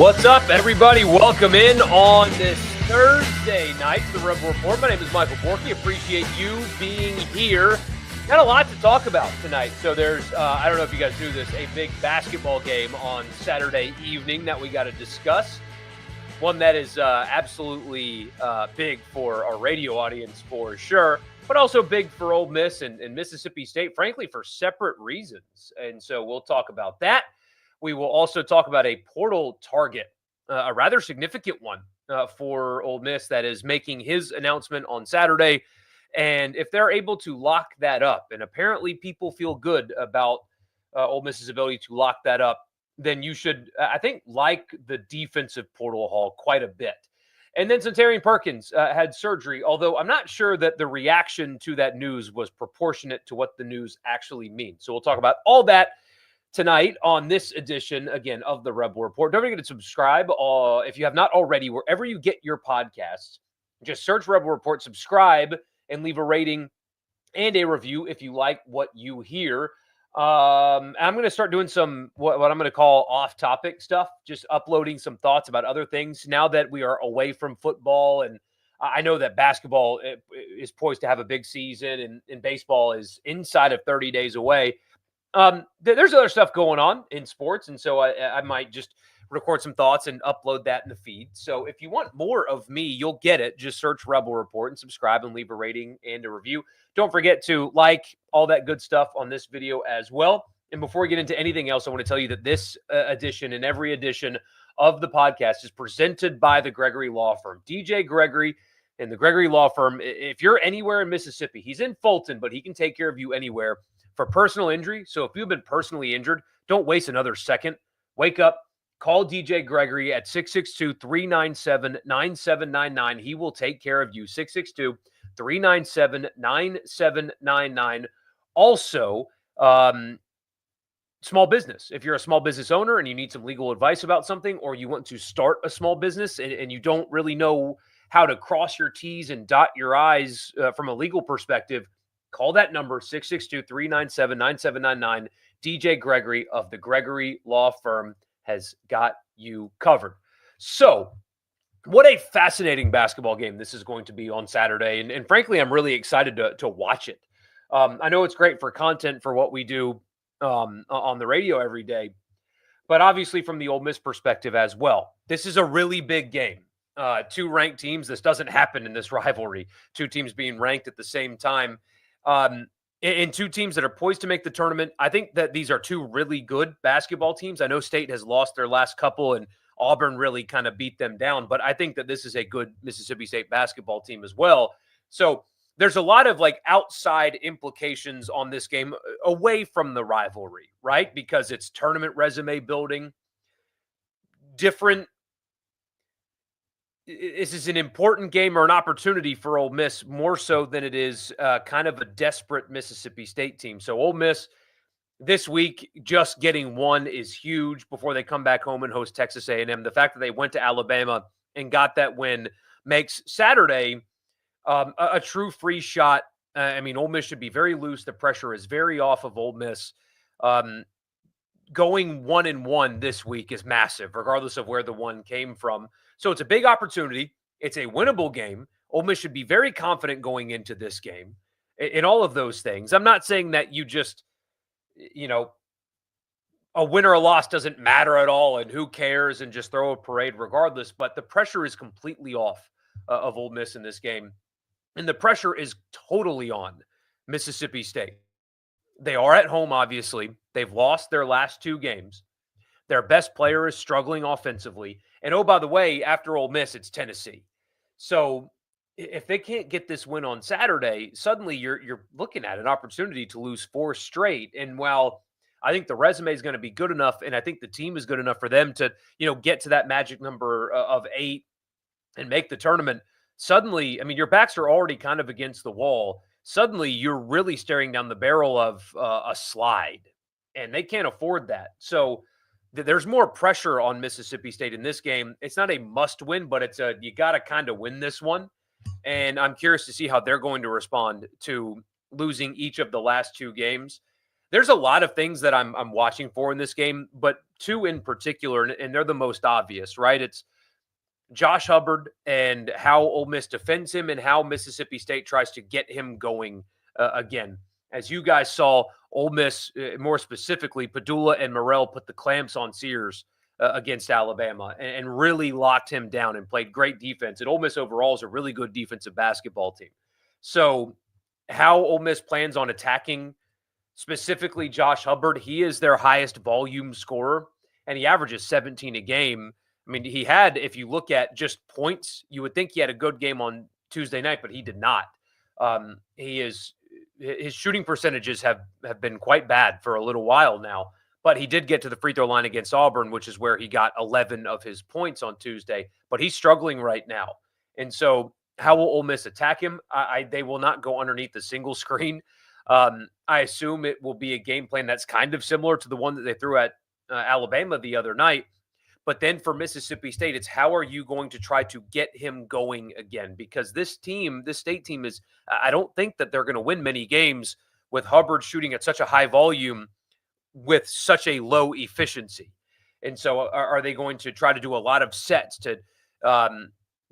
What's up, everybody? Welcome in on this Thursday night to the Rebel Report. My name is Michael Borky. Appreciate you being here. Got a lot to talk about tonight. So there's, I don't know if you guys knew this, a big basketball game on Saturday evening that we got to discuss. One that is absolutely big for our radio audience for sure, but also big for Ole Miss and Mississippi State, frankly, for separate reasons. And so we'll talk about that. We will also talk about a portal target, a rather significant one for Ole Miss that is making his announcement on Saturday. And if they're able to lock that up, and apparently people feel good about Ole Miss's ability to lock that up, then you should, I think, like the defensive portal haul quite a bit. And then Centon Perkins had surgery, although I'm not sure that the reaction to that news was proportionate to what the news actually means. So we'll talk about all that tonight on this edition, again, of the Rebel Report. Don't forget to subscribe if you have not already, wherever you get your podcasts. Just search Rebel Report, subscribe, and leave a rating and a review if you like what you hear. I'm going to start doing some what I'm going to call off-topic stuff, just uploading some thoughts about other things now that we are away from football. And I know that basketball is poised to have a big season, and baseball is inside of 30 days away. There's other stuff going on in sports, and so I might just record some thoughts and upload that in the feed. So if you want more of me, you'll get it. Just search Rebel Report and subscribe and leave a rating and a review. Don't forget to like all that good stuff on this video as well. And before we get into anything else, I want to tell you that this edition and every edition of the podcast is presented by the Gregory Law Firm. DJ Gregory and the Gregory Law Firm, if you're anywhere in Mississippi, he's in Fulton, but he can take care of you anywhere for personal injury. So if you've been personally injured, don't waste another second. Wake up, call DJ Gregory at 662-397-9799. He will take care of you. 662-397-9799. Also, small business. If you're a small business owner and you need some legal advice about something, or you want to start a small business and you don't really know how to cross your T's and dot your I's from a legal perspective, call that number, 662-397-9799. DJ Gregory of the Gregory Law Firm has got you covered. So, what a fascinating basketball game this is going to be on Saturday. And frankly, I'm really excited to watch it. I know it's great for content for what we do on the radio every day, but obviously from the Ole Miss perspective as well. This is a really big game. Two ranked teams. This doesn't happen in this rivalry. Two teams being ranked at the same time. In two teams that are poised to make the tournament. I think that these are two really good basketball teams. I know State has lost their last couple and Auburn really kind of beat them down, but I think that this is a good Mississippi State basketball team as well. So there's a lot of like outside implications on this game away from the rivalry, right? Because it's tournament resume building, different. This is an important game or an opportunity for Ole Miss more so than it is kind of a desperate Mississippi State team. So Ole Miss this week, just getting one is huge before they come back home and host Texas A&M. The fact that they went to Alabama and got that win makes Saturday a true free shot. I mean, Ole Miss should be very loose. The pressure is very off of Ole Miss. Going 1-1 this week is massive, regardless of where the one came from. So it's a big opportunity. It's a winnable game. Ole Miss should be very confident going into this game in all of those things. I'm not saying that you just, a win or a loss doesn't matter at all and who cares and just throw a parade regardless, but the pressure is completely off of Ole Miss in this game. And the pressure is totally on Mississippi State. They are at home, obviously. They've lost their last two games. Their best player is struggling offensively. And oh, by the way, after Ole Miss, it's Tennessee. So if they can't get this win on Saturday, suddenly you're looking at an opportunity to lose four straight. And while I think the resume is going to be good enough, and I think the team is good enough for them to, get to that magic number of 8 and make the tournament, suddenly, I mean, your backs are already kind of against the wall. Suddenly, you're really staring down the barrel of a slide, and they can't afford that. So there's more pressure on Mississippi State in this game. It's not a must win, but you got to kind of win this one. And I'm curious to see how they're going to respond to losing each of the last two games. There's a lot of things that I'm watching for in this game, but two in particular, and they're the most obvious, right? It's Josh Hubbard and how Ole Miss defends him and how Mississippi State tries to get him going again. As you guys saw, Ole Miss, more specifically, Padula and Morrell put the clamps on Sears against Alabama and really locked him down and played great defense. And Ole Miss overall is a really good defensive basketball team. So how Ole Miss plans on attacking specifically Josh Hubbard, he is their highest volume scorer, and he averages 17 a game. I mean, he had, if you look at just points, you would think he had a good game on Tuesday night, but he did not. His shooting percentages have been quite bad for a little while now, but he did get to the free throw line against Auburn, which is where he got 11 of his points on Tuesday, but he's struggling right now. And so how will Ole Miss attack him? They will not go underneath the single screen. I assume it will be a game plan that's kind of similar to the one that they threw at Alabama the other night. But then for Mississippi State, it's how are you going to try to get him going again? Because this state team is, I don't think that they're going to win many games with Hubbard shooting at such a high volume with such a low efficiency. And so are they going to try to do a lot of sets to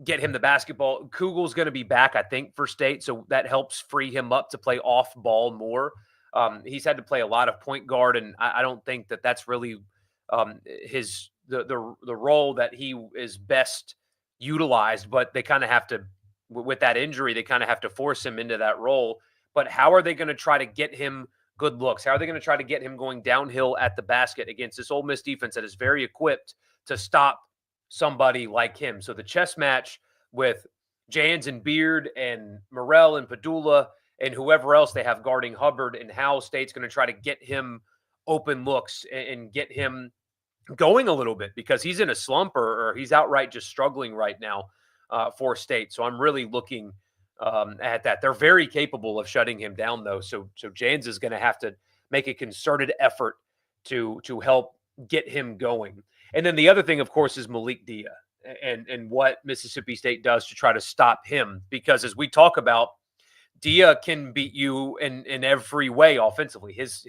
get him the basketball? Kugel's going to be back, I think, for State, so that helps free him up to play off ball more. He's had to play a lot of point guard, and I don't think that that's really the role that he is best utilized. But they kind of have to, with that injury, they kind of have to force him into that role. But how are they going to try to get him good looks? How are they going to try to get him going downhill at the basket against this Ole Miss defense that is very equipped to stop somebody like him? So the chess match with Jans and Beard and Morrell and Padula and whoever else they have guarding Hubbard, and how State's going to try to get him open looks and get him going a little bit, because he's in a slump or he's outright just struggling right now for State. So I'm really looking at that. They're very capable of shutting him down, though. So Jans is going to have to make a concerted effort to help get him going. And then the other thing, of course, is Malik Dia and what Mississippi State does to try to stop him. Because as we talk about, Dia can beat you in every way offensively. His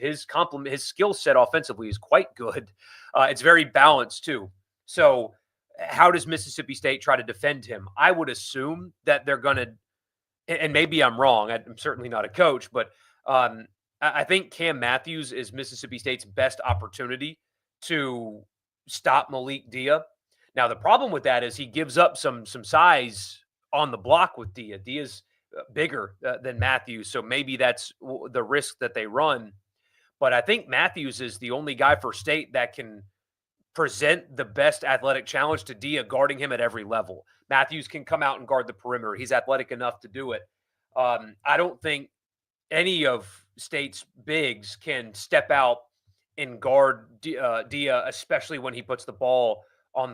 skill set offensively is quite good. It's very balanced too. So how does Mississippi State try to defend him? I would assume that they're going to, and maybe I'm wrong, I'm certainly not a coach, but I think Cam Matthews is Mississippi State's best opportunity to stop Malik Dia. Now, the problem with that is he gives up some size on the block with Dia. Dia's bigger than Matthews, so maybe that's the risk that they run. But I think Matthews is the only guy for State that can present the best athletic challenge to Dia, guarding him at every level. Matthews can come out and guard the perimeter. He's athletic enough to do it. I don't think any of State's bigs can step out and guard Dia, especially when he puts the ball on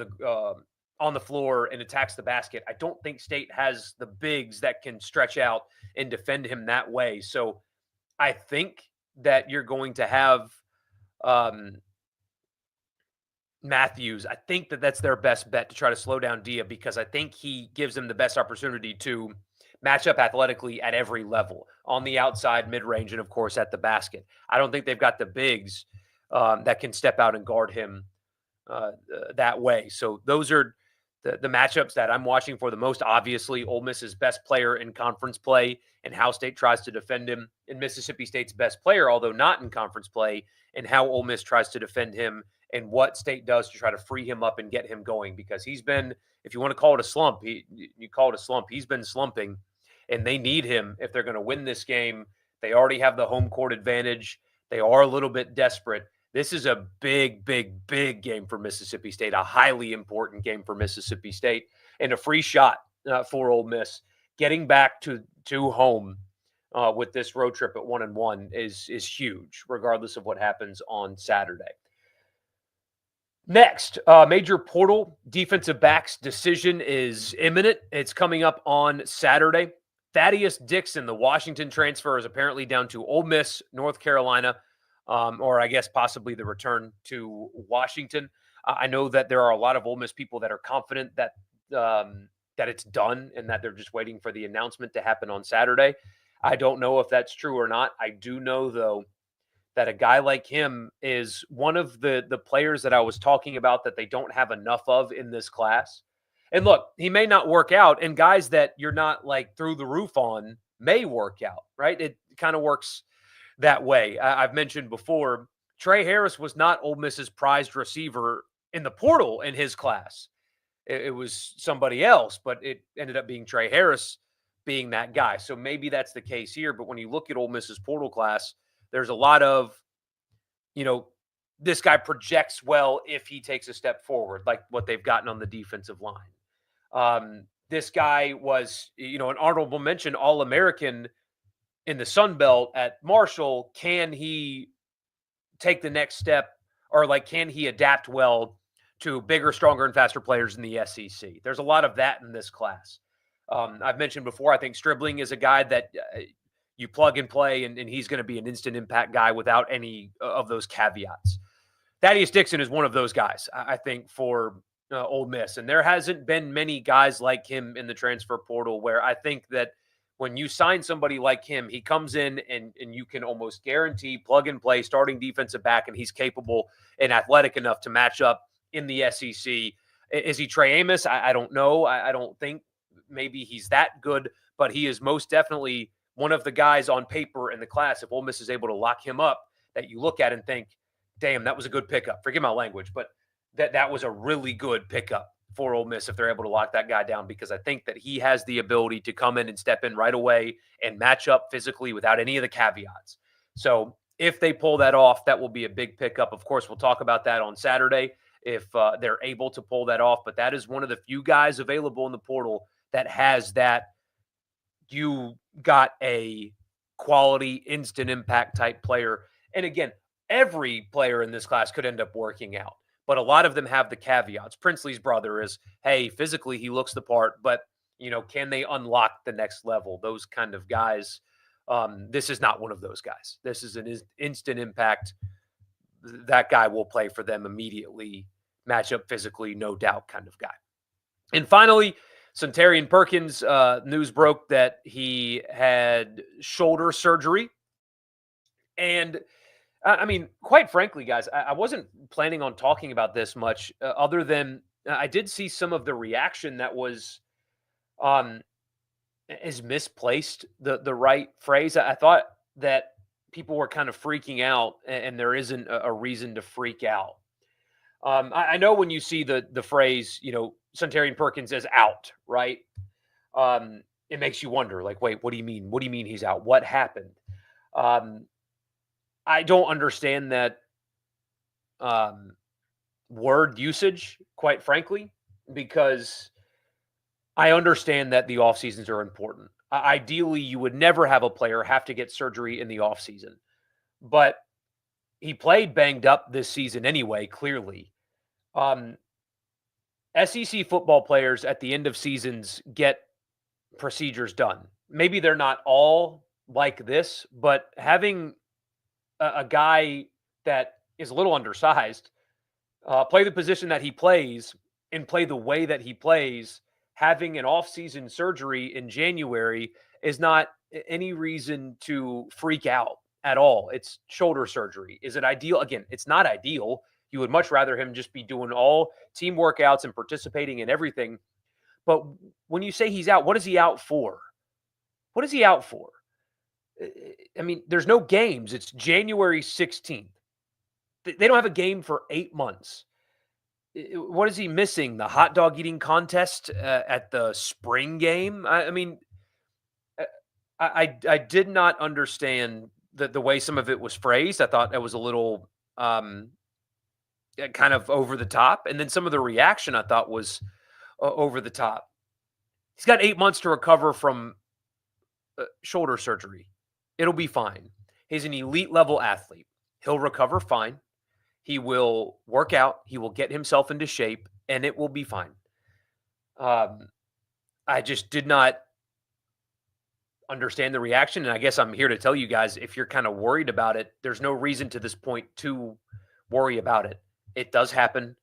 the floor and attacks the basket. I don't think State has the bigs that can stretch out and defend him that way. So I think that you're going to have Matthews. I think that that's their best bet to try to slow down Dia, because I think he gives them the best opportunity to match up athletically at every level, on the outside, mid-range, and of course at the basket. I don't think they've got the bigs that can step out and guard him that way. So those are the matchups that I'm watching for the most. Obviously, Ole Miss's best player in conference play and how State tries to defend him, and Mississippi State's best player, although not in conference play, and how Ole Miss tries to defend him and what State does to try to free him up and get him going. Because he's been, if you want to call it a slump, you call it a slump. He's been slumping, and they need him if they're going to win this game. They already have the home court advantage. They are a little bit desperate. This is a big, big, big game for Mississippi State, a highly important game for Mississippi State, and a free shot for Ole Miss. Getting back to home with this road trip at 1-1 is huge, regardless of what happens on Saturday. Next, major portal defensive backs decision is imminent. It's coming up on Saturday. Thaddeus Dixon, the Washington transfer, is apparently down to Ole Miss, North Carolina, or I guess possibly the return to Washington. I know that there are a lot of Ole Miss people that are confident that it's done and that they're just waiting for the announcement to happen on Saturday. I don't know if that's true or not. I do know, though, that a guy like him is one of the players that I was talking about that they don't have enough of in this class. And look, he may not work out, and guys that you're not like through the roof on may work out, right? It kind of works that way. I've mentioned before, Trey Harris was not Ole Miss's prized receiver in the portal in his class. It was somebody else, but it ended up being Trey Harris being that guy. So maybe that's the case here. But when you look at Ole Miss's portal class, there's a lot of, this guy projects well if he takes a step forward, like what they've gotten on the defensive line. This guy was, an honorable mention All-American in the Sun Belt at Marshall. Can he take the next step, or can he adapt well to bigger, stronger, and faster players in the SEC? There's a lot of that in this class. I've mentioned before, I think Stribling is a guy that you plug and play, and he's going to be an instant impact guy without any of those caveats. Thaddeus Dixon is one of those guys, I think, for Ole Miss. And there hasn't been many guys like him in the transfer portal where I think that when you sign somebody like him, he comes in and you can almost guarantee plug and play starting defensive back, and he's capable and athletic enough to match up in the SEC. Is he Trey Amos? I don't know. I don't think maybe he's that good, but he is most definitely one of the guys on paper in the class. If Ole Miss is able to lock him up, that you look at and think, damn, that was a good pickup. Forgive my language, but that was a really good pickup for Ole Miss if they're able to lock that guy down, because I think that he has the ability to come in and step in right away and match up physically without any of the caveats. So if they pull that off, that will be a big pickup. Of course, we'll talk about that on Saturday if they're able to pull that off. But that is one of the few guys available in the portal that has that. You got a quality instant impact type player. And again, every player in this class could end up working out, but a lot of them have the caveats. Princely's brother is, hey, physically he looks the part, but can they unlock the next level? Those kind of guys. This is not one of those guys. This is an instant impact. That guy will play for them immediately, match up physically, no doubt kind of guy. And finally, Centon Perkins, news broke that he had shoulder surgery. And I mean, quite frankly, guys, I wasn't planning on talking about this much other than I did see some of the reaction that was is misplaced, the right phrase. I thought that people were kind of freaking out, and there isn't a reason to freak out. I know when you see the phrase, Centon Perkins is out, right? It makes you wonder, wait, what do you mean? What do you mean he's out? What happened? I don't understand that word usage, quite frankly, because I understand that the off seasons are important. Ideally, you would never have a player have to get surgery in the off season, but he played banged up this season anyway, clearly. SEC football players at the end of seasons get procedures done. Maybe they're not all like this, but having a guy that is a little undersized play the position that he plays and play the way that he plays, having an off-season surgery in January is not any reason to freak out at all. It's shoulder surgery. Is it ideal? Again, it's not ideal. You would much rather him just be doing all team workouts and participating in everything. But when you say he's out, what is he out for? What is he out for? I mean, there's no games. It's January 16th. They don't have a game for 8 months. What is he missing? The hot dog eating contest at the spring game? I mean, I did not understand the way some of it was phrased. I thought that was a little kind of over the top. And then some of the reaction I thought was over the top. He's got 8 months to recover from shoulder surgery. It'll be fine. He's an elite level athlete. He'll recover fine. He will work out. He will get himself into shape, and it will be fine. I just did not understand the reaction, and I guess I'm here to tell you guys, if you're kind of worried about it, there's no reason to this point to worry about it. It does happen.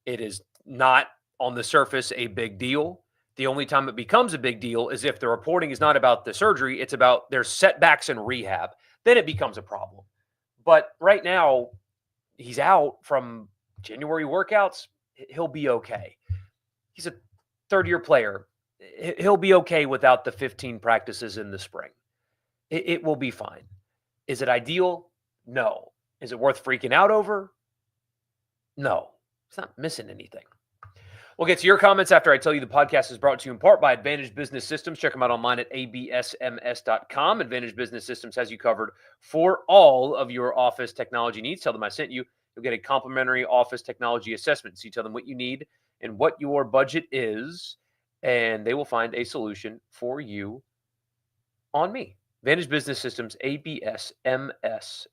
It is not on the surface a big deal. The only time it becomes a big deal is if the reporting is not about the surgery, it's about their setbacks in rehab. Then it becomes a problem. But right now, he's out from January workouts. He'll be okay. He's a third-year player. He'll be okay without the 15 practices in the spring. It will be fine. Is it ideal? No. Is it worth freaking out over? No. It's not missing anything. We'll get to your comments after I tell you the podcast is brought to you in part by Advantage Business Systems. Check them out online at absms.com. Advantage Business Systems has you covered for all of your office technology needs. Tell them I sent you. You'll get a complimentary office technology assessment. So you tell them what you need and what your budget is, and they will find a solution for you on me. Advantage Business Systems, absms.com.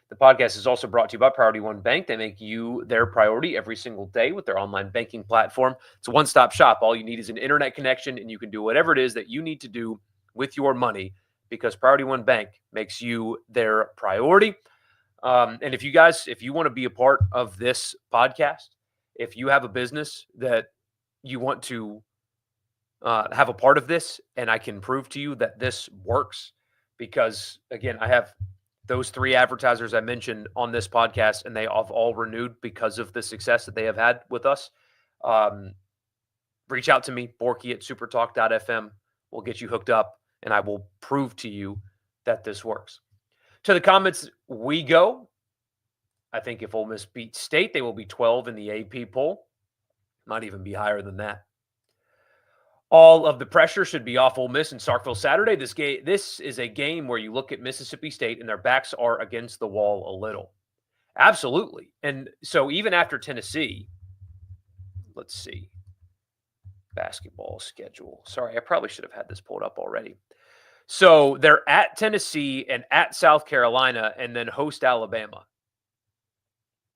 The podcast is also brought to you by Priority One Bank. They make you their priority every single day with their online banking platform. It's a one-stop shop. All you need is an internet connection, and you can do whatever it is that you need to do with your money because Priority One Bank makes you their priority. And if you want to be a part of this podcast, if you have a business that you want to have a part of this, and I can prove to you that this works, because again, I have those 3 advertisers I mentioned on this podcast, and they have all renewed because of the success that they have had with us. Reach out to me, Borky at supertalk.fm. We'll get you hooked up, and I will prove to you that this works. To the comments we go. I think if Ole Miss beats State, they will be 12 in the AP poll. Might even be higher than that. All of the pressure should be off Ole Miss and Starkville Saturday. This is a game where you look at Mississippi State and their backs are against the wall a little. Absolutely. And so even after Tennessee, let's see, basketball schedule. Sorry, I probably should have had this pulled up already. So they're at Tennessee and at South Carolina and then host Alabama.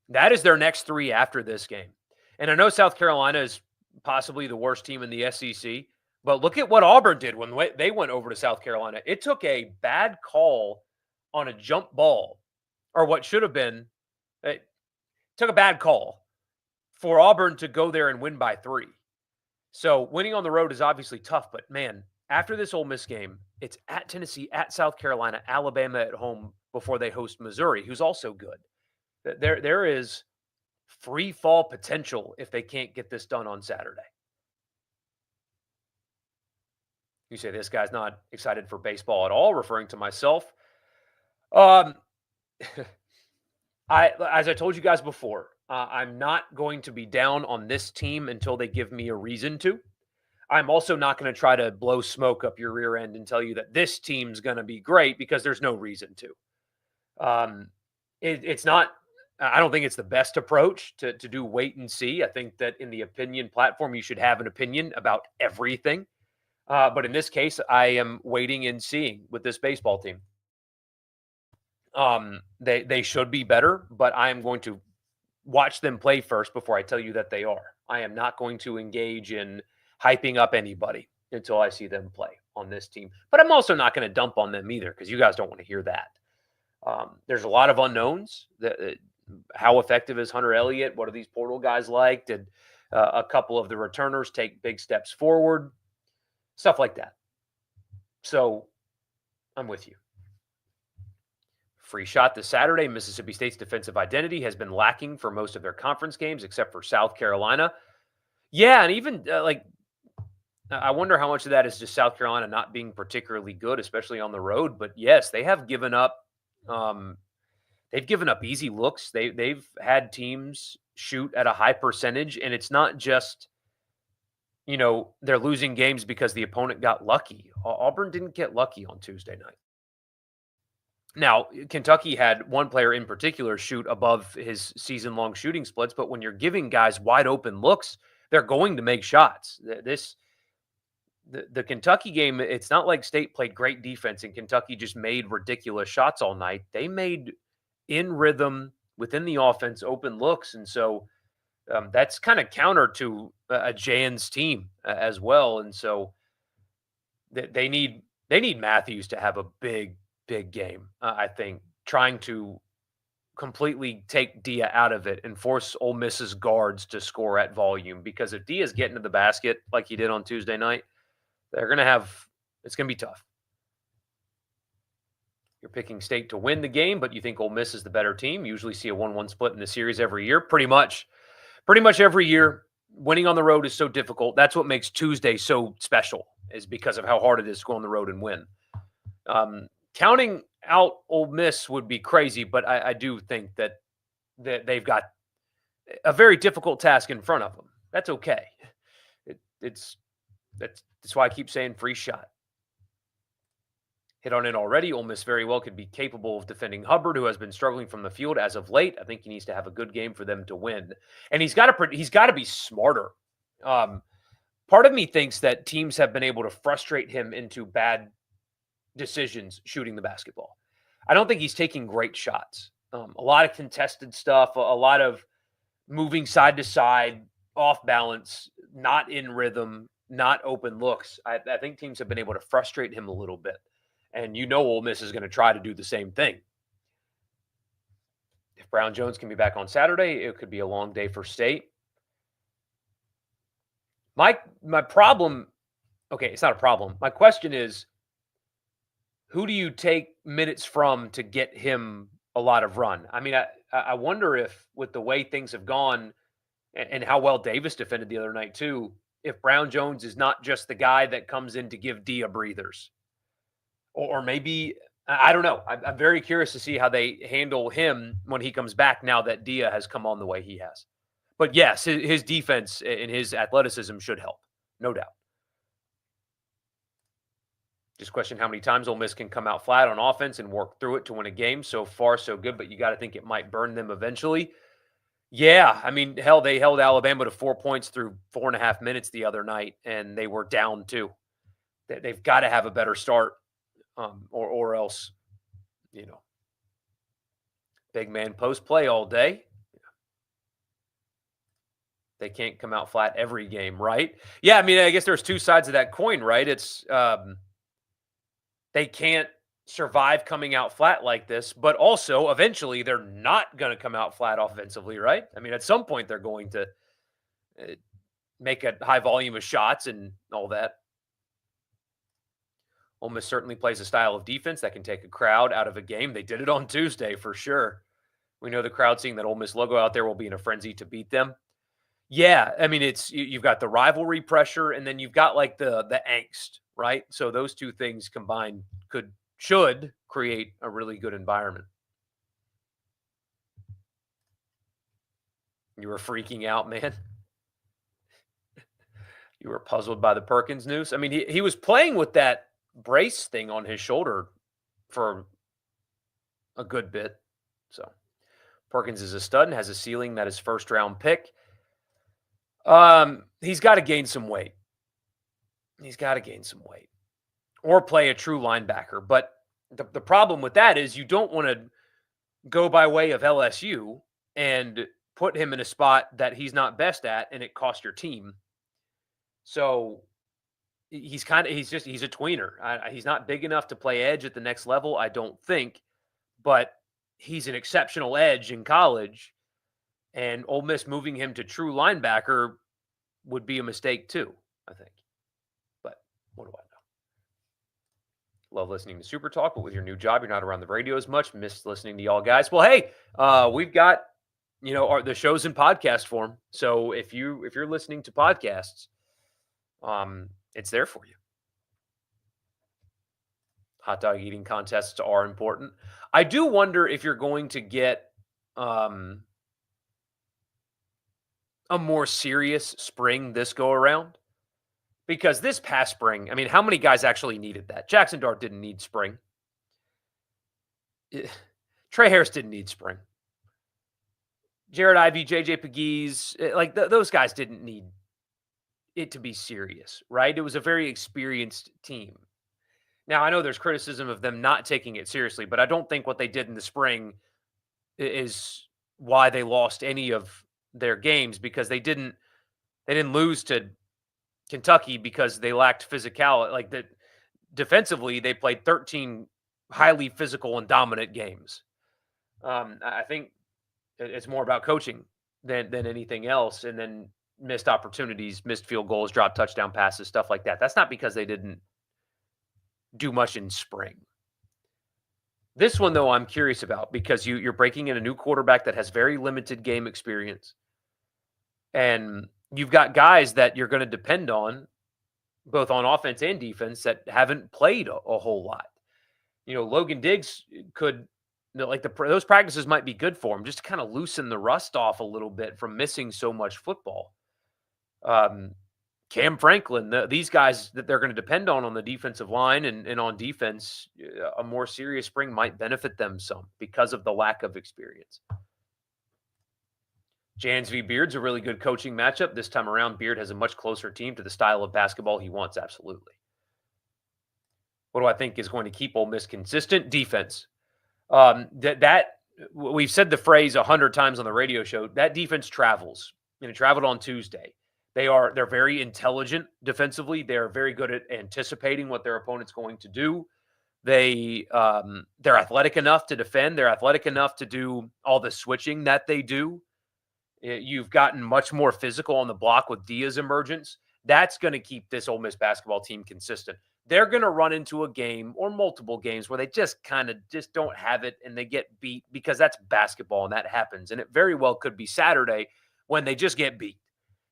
That is their next 3 after this game. And I know South Carolina is possibly the worst team in the SEC. But look at what Auburn did when they went over to South Carolina. It took a bad call on a jump ball, or what should have been, it took a bad call for Auburn to go there and win by 3. So winning on the road is obviously tough, but man, after this Ole Miss game, it's at Tennessee, at South Carolina, Alabama at home before they host Missouri, who's also good. There is free fall potential if they can't get this done on Saturday. You say this guy's not excited for baseball at all, referring to myself. As I told you guys before, I'm not going to be down on this team until they give me a reason to. I'm also not going to try to blow smoke up your rear end and tell you that this team's going to be great because there's no reason to. It's not. I don't think it's the best approach to do wait and see. I think that in the opinion platform, you should have an opinion about everything. But in this case, I am waiting and seeing with this baseball team. They should be better, but I am going to watch them play first before I tell you that they are. I am not going to engage in hyping up anybody until I see them play on this team. But I'm also not going to dump on them either because you guys don't want to hear that. There's a lot of unknowns. How effective is Hunter Elliott? What are these portal guys like? Did a couple of the returners take big steps forward? Stuff like that. So I'm with you. Free shot this Saturday. Mississippi State's defensive identity has been lacking for most of their conference games, except for South Carolina. Yeah, and even I wonder how much of that is just South Carolina not being particularly good, especially on the road. But yes, they have given up. They've given up easy looks. They've had teams shoot at a high percentage, and it's not just, they're losing games because the opponent got lucky. Auburn didn't get lucky on Tuesday night. Now, Kentucky had one player in particular shoot above his season-long shooting splits, but when you're giving guys wide open looks, they're going to make shots. The Kentucky game, it's not like State played great defense and Kentucky just made ridiculous shots all night. They made in rhythm within the offense open looks, and so that's kind of counter to a Jan's team as well. And so they need Matthews to have a big game. I think trying to completely take Dia out of it and force Ole Miss's guards to score at volume, because if Dia's getting to the basket like he did on Tuesday night, it's going to be tough. You're picking State to win the game, but you think Ole Miss is the better team. You usually see a 1-1 split in the series every year, pretty much. Pretty much every year. Winning on the road is so difficult. That's what makes Tuesday so special, is because of how hard it is to go on the road and win. Counting out Ole Miss would be crazy, but I do think that they've got a very difficult task in front of them. That's okay. That's why I keep saying free shot. Hit on it already. Ole Miss very well could be capable of defending Hubbard, who has been struggling from the field as of late. I think he needs to have a good game for them to win, and he's got to be smarter. Part of me thinks that teams have been able to frustrate him into bad decisions shooting the basketball. I don't think he's taking great shots. A lot of contested stuff, a lot of moving side to side, off balance, not in rhythm, not open looks. I think teams have been able to frustrate him a little bit. And Ole Miss is going to try to do the same thing. If Brown Jones can be back on Saturday, it could be a long day for State. My problem, okay, it's not a problem. My question is, who do you take minutes from to get him a lot of run? I mean, I wonder if, with the way things have gone and how well Davis defended the other night too, if Brown Jones is not just the guy that comes in to give Dia breathers. Or maybe, I don't know. I'm very curious to see how they handle him when he comes back now that Dia has come on the way he has. But yes, his defense and his athleticism should help, no doubt. Just question how many times Ole Miss can come out flat on offense and work through it to win a game. So far, so good, but you got to think it might burn them eventually. Yeah, I mean, hell, they held Alabama to 4 points through 4.5 minutes the other night, and they were down 2. They've got to have a better start. Or else, big man post play all day. They can't come out flat every game, right? Yeah, I mean, I guess there's two sides of that coin, right? It's they can't survive coming out flat like this, but also eventually they're not going to come out flat offensively, right? I mean, at some point they're going to make a high volume of shots and all that. Ole Miss certainly plays a style of defense that can take a crowd out of a game. They did it on Tuesday for sure. We know the crowd seeing that Ole Miss logo out there will be in a frenzy to beat them. Yeah, I mean, you've got the rivalry pressure, and then you've got like the angst, right? So those two things combined should create a really good environment. You were freaking out, man. You were puzzled by the Perkins news. I mean, he was playing with that brace thing on his shoulder for a good bit. So Perkins is a stud and has a ceiling that is first round pick. He's got to gain some weight. Or play a true linebacker. But the problem with that is you don't want to go by way of LSU and put him in a spot that he's not best at and it costs your team. So he's a tweener. He's not big enough to play edge at the next level, I don't think, but he's an exceptional edge in college, and Ole Miss moving him to true linebacker would be a mistake too, I think. But what do I know? Love listening to Super Talk, but with your new job, you're not around the radio as much. Miss listening to y'all guys. Well, hey, we've got the shows in podcast form. So if you're listening to podcasts, it's there for you. Hot dog eating contests are important. I do wonder if you're going to get a more serious spring this go around. Because this past spring, I mean, how many guys actually needed that? Jackson Dart didn't need spring. Trey Harris didn't need spring. Jared Ivey, JJ Pegues, those guys didn't need it to be serious, right? It was a very experienced team. Now, I know there's criticism of them not taking it seriously, but I don't think what they did in the spring is why they lost any of their games, because they didn't lose to Kentucky because they lacked physicality. Defensively, they played 13 highly physical and dominant games. I think it's more about coaching than anything else, and then missed opportunities, missed field goals, dropped touchdown passes, stuff like that. That's not because they didn't do much in spring. This one, though, I'm curious about because you're breaking in a new quarterback that has very limited game experience, and you've got guys that you're going to depend on both on offense and defense that haven't played a whole lot. Logan Diggs could, those practices might be good for him just to kind of loosen the rust off a little bit from missing so much football. Um, Cam Franklin, these guys that they're going to depend on the defensive line and on defense, a more serious spring might benefit them some because of the lack of experience. Jans v. Beard's a really good coaching matchup. This time around, Beard has a much closer team to the style of basketball he wants, absolutely. What do I think is going to keep Ole Miss consistent? Defense. That we've said the phrase 100 times on the radio show. That defense travels, and it traveled on Tuesday. They're very intelligent defensively. They're very good at anticipating what their opponent's going to do. They're athletic enough to defend. They're athletic enough to do all the switching that they do. You've gotten much more physical on the block with Dia's emergence. That's going to keep this Ole Miss basketball team consistent. They're going to run into a game or multiple games where they just don't have it and they get beat because that's basketball and that happens. And it very well could be Saturday when they just get beat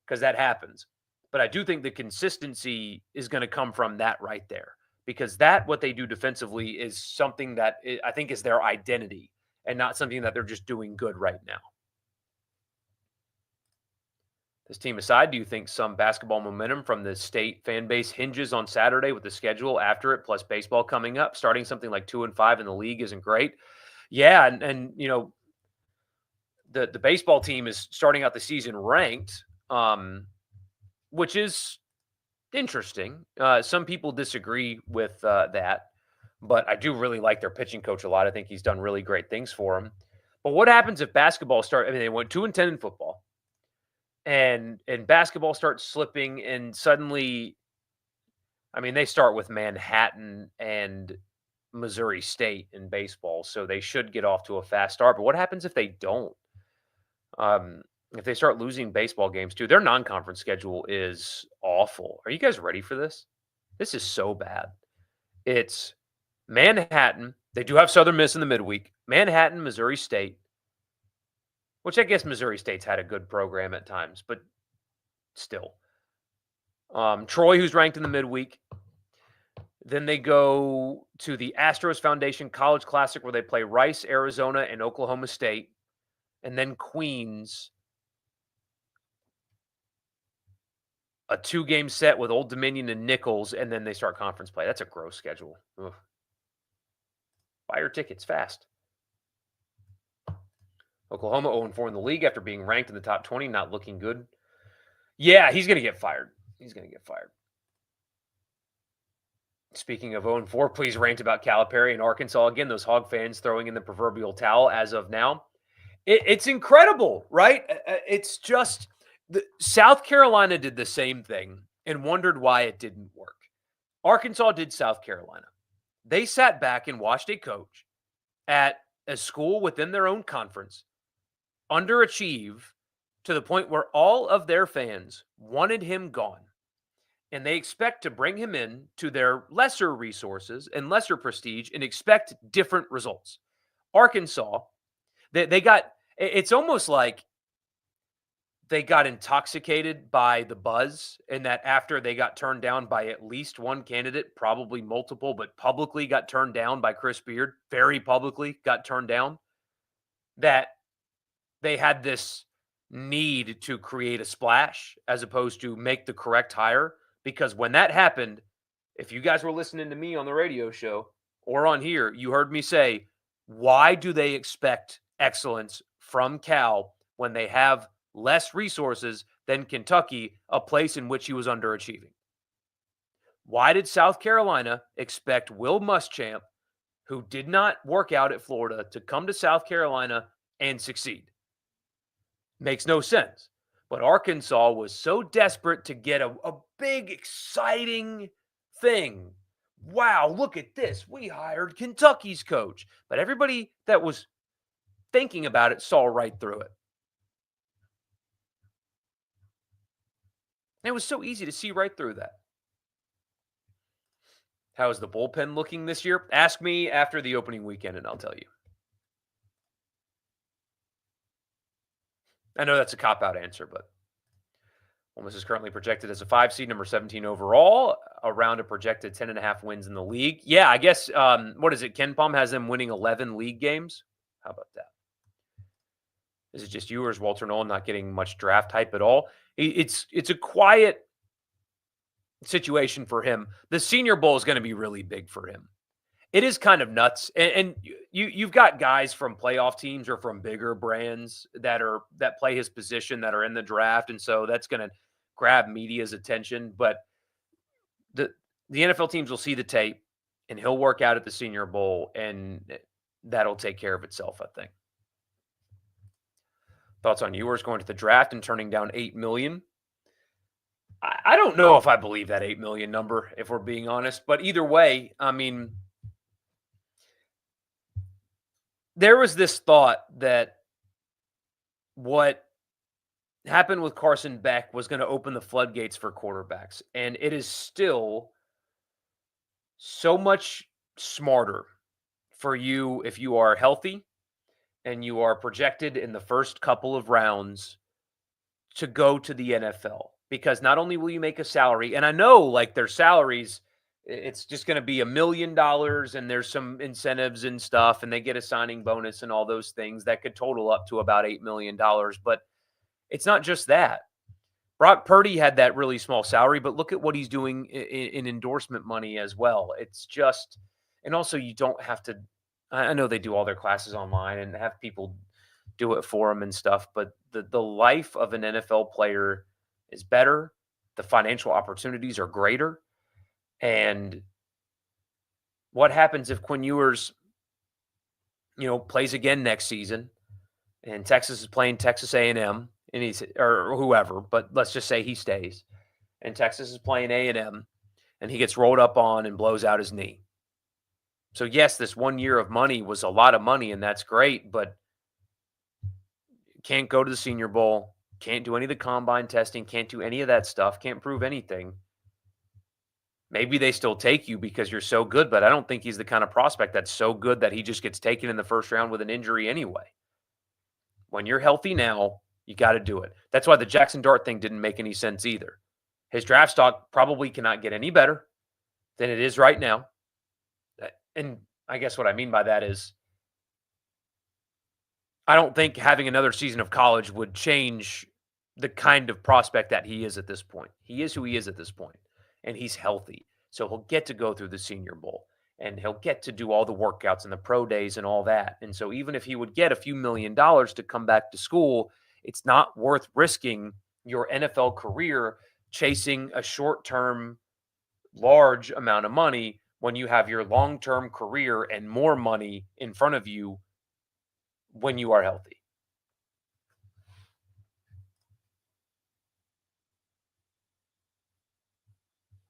because that happens. But I do think the consistency is going to come from that right there because what they do defensively is something that I think is their identity and not something that they're just doing good right now. This team aside, do you think some basketball momentum from the state fan base hinges on Saturday with the schedule after it, plus baseball coming up? Starting something like 2-5 in the league isn't great. Yeah, and the baseball team is starting out the season ranked, which is interesting. Some people disagree with that, but I do really like their pitching coach a lot. I think he's done really great things for them. But what happens if basketball they went 2-10 in football. And basketball starts slipping, and suddenly, they start with Manhattan and Missouri State in baseball, so they should get off to a fast start. But what happens if they don't? If they start losing baseball games too, their non-conference schedule is awful. Are you guys ready for this? This is so bad. It's Manhattan. They do have Southern Miss in the midweek. Manhattan, Missouri State. Which I guess Missouri State's had a good program at times, but still. Troy, who's ranked in the midweek. Then they go to the Astros Foundation College Classic where they play Rice, Arizona, and Oklahoma State. And then Queens. A 2-game set with Old Dominion and Nichols, and then they start conference play. That's a gross schedule. Ugh. Buy your tickets fast. Oklahoma 0-4 in the league after being ranked in the top 20, not looking good. Yeah, he's going to get fired. Speaking of 0-4, please rant about Calipari and Arkansas again. Those Hog fans throwing in the proverbial towel as of now. It's incredible, right? It's just South Carolina did the same thing and wondered why it didn't work. Arkansas did South Carolina. They sat back and watched a coach at a school within their own conference underachieve to the point where all of their fans wanted him gone. And they expect to bring him in to their lesser resources and lesser prestige and expect different results. Arkansas, they got, it's almost like they got intoxicated by the buzz, and that after they got turned down by at least one candidate, probably multiple, but publicly got turned down by Chris Beard, very publicly got turned down, that they had this need to create a splash as opposed to make the correct hire. Because when that happened, if you guys were listening to me on the radio show or on here, you heard me say, why do they expect excellence from Cal when they have less resources than Kentucky, a place in which he was underachieving? Why did South Carolina expect Will Muschamp, who did not work out at Florida, to come to South Carolina and succeed? Makes no sense. But Arkansas was so desperate to get a big, exciting thing. Wow, look at this. We hired Kentucky's coach. But everybody that was thinking about it saw right through it. And it was so easy to see right through that. How's the bullpen looking this year? Ask me after the opening weekend, and I'll tell you. I know that's a cop-out answer, but Ole Miss is currently projected as a 5 seed, number 17 overall, around a projected 10.5 wins in the league. Yeah, I guess, what is it? Ken Palm has them winning 11 league games. How about that? Is it just you, or is Walter Nolan not getting much draft hype at all? It's a quiet situation for him. The Senior Bowl is going to be really big for him. It is kind of nuts, and you've got guys from playoff teams or from bigger brands that play his position that are in the draft, and so that's going to grab media's attention. But the the NFL teams will see the tape, and he'll work out at the Senior Bowl, and that'll take care of itself, I think. Thoughts on Ewers going to the draft and turning down $8 million? I don't know if I believe that $8 million number, if we're being honest. But either way, I mean, there was this thought that what happened with Carson Beck was going to open the floodgates for quarterbacks. And it is still so much smarter for you if you are healthy and you are projected in the first couple of rounds to go to the NFL. Because not only will you make a salary, and I know like their salaries, it's just going to be $1 million and there's some incentives and stuff, and they get a signing bonus and all those things that could total up to about $8 million. But it's not just that. Brock Purdy had that really small salary, but look at what he's doing in endorsement money as well. It's just, and also you don't have to, I know they do all their classes online and have people do it for them and stuff, but the life of an NFL player is better. The financial opportunities are greater. And what happens if Quinn Ewers, plays again next season and Texas is playing Texas A&M and he's, or whoever, but let's just say he stays and Texas is playing A&M and he gets rolled up on and blows out his knee. So yes, this 1 year of money was a lot of money and that's great, but can't go to the Senior Bowl, can't do any of the combine testing, can't do any of that stuff, can't prove anything. Maybe they still take you because you're so good, but I don't think he's the kind of prospect that's so good that he just gets taken in the first round with an injury anyway. When you're healthy now, you got to do it. That's why the Jackson Dart thing didn't make any sense either. His draft stock probably cannot get any better than it is right now. And I guess what I mean by that is I don't think having another season of college would change the kind of prospect that he is at this point. He is who he is at this point, and he's healthy. So he'll get to go through the Senior Bowl, and he'll get to do all the workouts and the pro days and all that. And so even if he would get a few $1 million to come back to school, it's not worth risking your NFL career chasing a short-term, large amount of money when you have your long-term career and more money in front of you when you are healthy.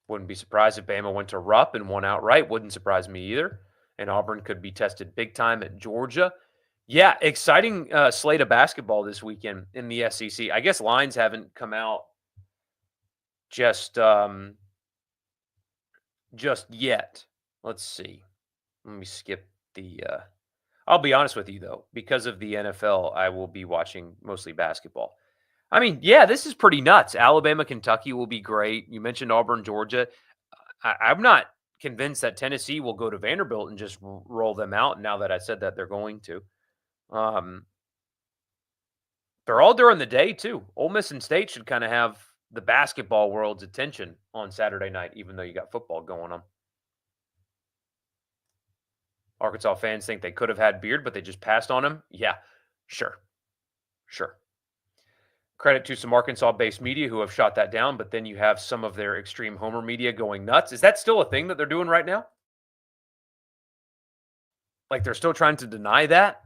Wouldn't be surprised if Bama went to Rupp and won outright. Wouldn't surprise me either. And Auburn could be tested big time at Georgia. Yeah, exciting slate of basketball this weekend in the SEC. I guess lines haven't come out just yet. Let's see. Let me skip the I'll be honest with you, though. Because of the NFL, I will be watching mostly basketball. I mean, yeah, this is pretty nuts. Alabama, Kentucky will be great. You mentioned Auburn, Georgia. I'm not convinced that Tennessee will go to Vanderbilt and just roll them out now that I said that they're going to. They're all during the day, too. Ole Miss and State should kind of have the basketball world's attention on Saturday night, even though you got football going on. Arkansas fans think they could have had Beard, but they just passed on him. Yeah, sure. Credit to some Arkansas-based media who have shot that down, but then you have some of their extreme homer media going nuts. Is that still a thing that they're doing right now? Like they're still trying to deny that?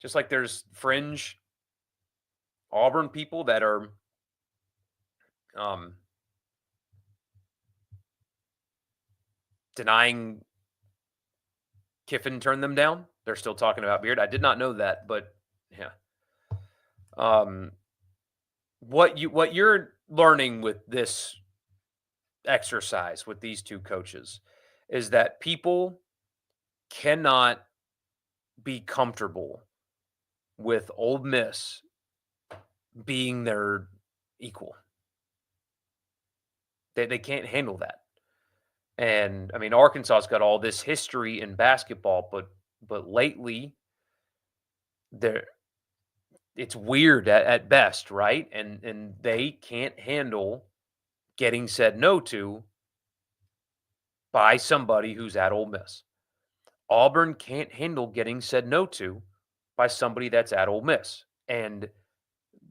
Just like there's fringe Auburn people that are denying Kiffin turned them down. They're still talking about Beard. I did not know that, but yeah. What you're learning with this exercise with these two coaches is that people cannot be comfortable with Ole Miss being their equal. They can't handle that. And I mean, Arkansas's got all this history in basketball, but lately there it's weird at best, right? And they can't handle getting said no to by somebody who's at Ole Miss. Auburn can't handle getting said no to by somebody that's at Ole Miss. And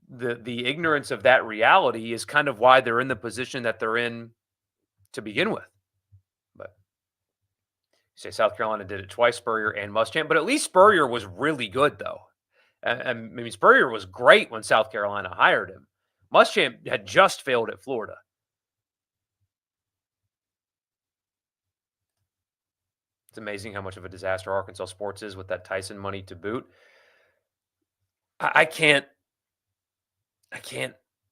the ignorance of that reality is kind of why they're in the position that they're in to begin with. But you say South Carolina did it twice, Spurrier and Muschamp, but at least Spurrier was really good though. I mean, Spurrier was great when South Carolina hired him. Muschamp had just failed at Florida. It's amazing how much of a disaster Arkansas sports is with that Tyson money to boot. I can't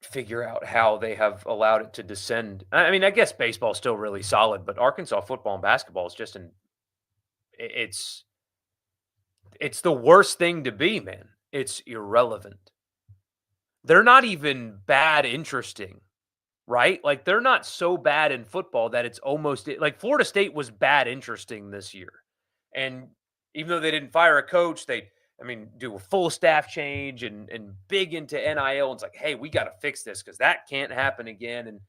figure out how they have allowed it to descend. I mean, I guess baseball's still really solid, but Arkansas football and basketball is just it's the worst thing to be, man. It's irrelevant. They're not even bad interesting, right? Like they're not so bad in football that it's almost like Florida State was bad interesting this year. And even though they didn't fire a coach, do a full staff change and big into NIL. And it's like, hey, we got to fix this because that can't happen again. And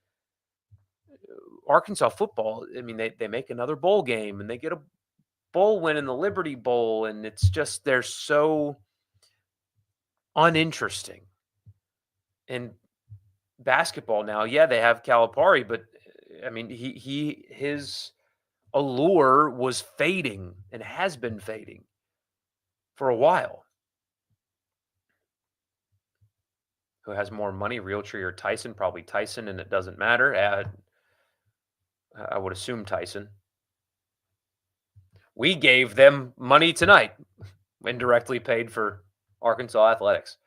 Arkansas football, I mean, they make another bowl game and they get a bowl win in the Liberty Bowl. And it's just, they're so uninteresting. And basketball now, yeah, they have Calipari, but I mean, his allure was fading and has been fading for a while. Who has more money, Realtree or Tyson? Probably Tyson, and it doesn't matter. I would assume Tyson. We gave them money tonight, indirectly paid for Arkansas athletics.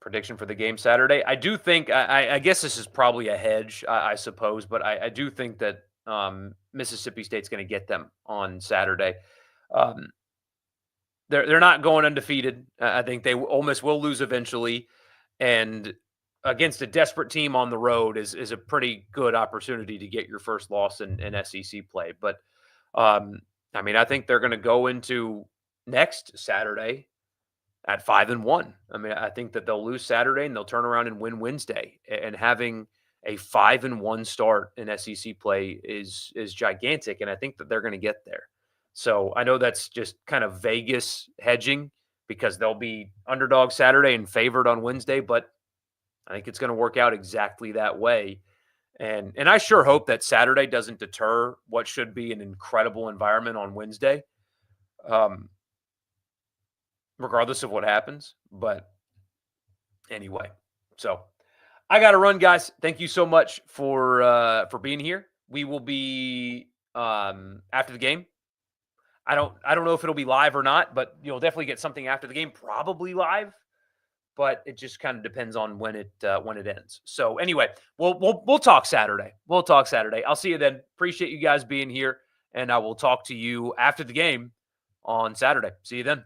Prediction for the game Saturday. I do think, I guess this is probably a hedge, I suppose, but I do think that Mississippi State's going to get them on Saturday. They're not going undefeated. I think Ole Miss will lose eventually, and against a desperate team on the road is a pretty good opportunity to get your first loss in SEC play. But I mean, I think they're going to go into next Saturday at 5-1. I mean, I think that they'll lose Saturday and they'll turn around and win Wednesday. And having a 5-1 start in SEC play is gigantic, and I think that they're going to get there. So I know that's just kind of Vegas hedging because they'll be underdog Saturday and favored on Wednesday, but I think it's going to work out exactly that way. And I sure hope that Saturday doesn't deter what should be an incredible environment on Wednesday, regardless of what happens. But anyway, so I got to run, guys. Thank you so much for being here. We will be after the game. I don't know if it'll be live or not, but you'll definitely get something after the game, probably live. But it just kind of depends on when it ends. So anyway, we'll talk Saturday. We'll talk Saturday. I'll see you then. Appreciate you guys being here, and I will talk to you after the game on Saturday. See you then.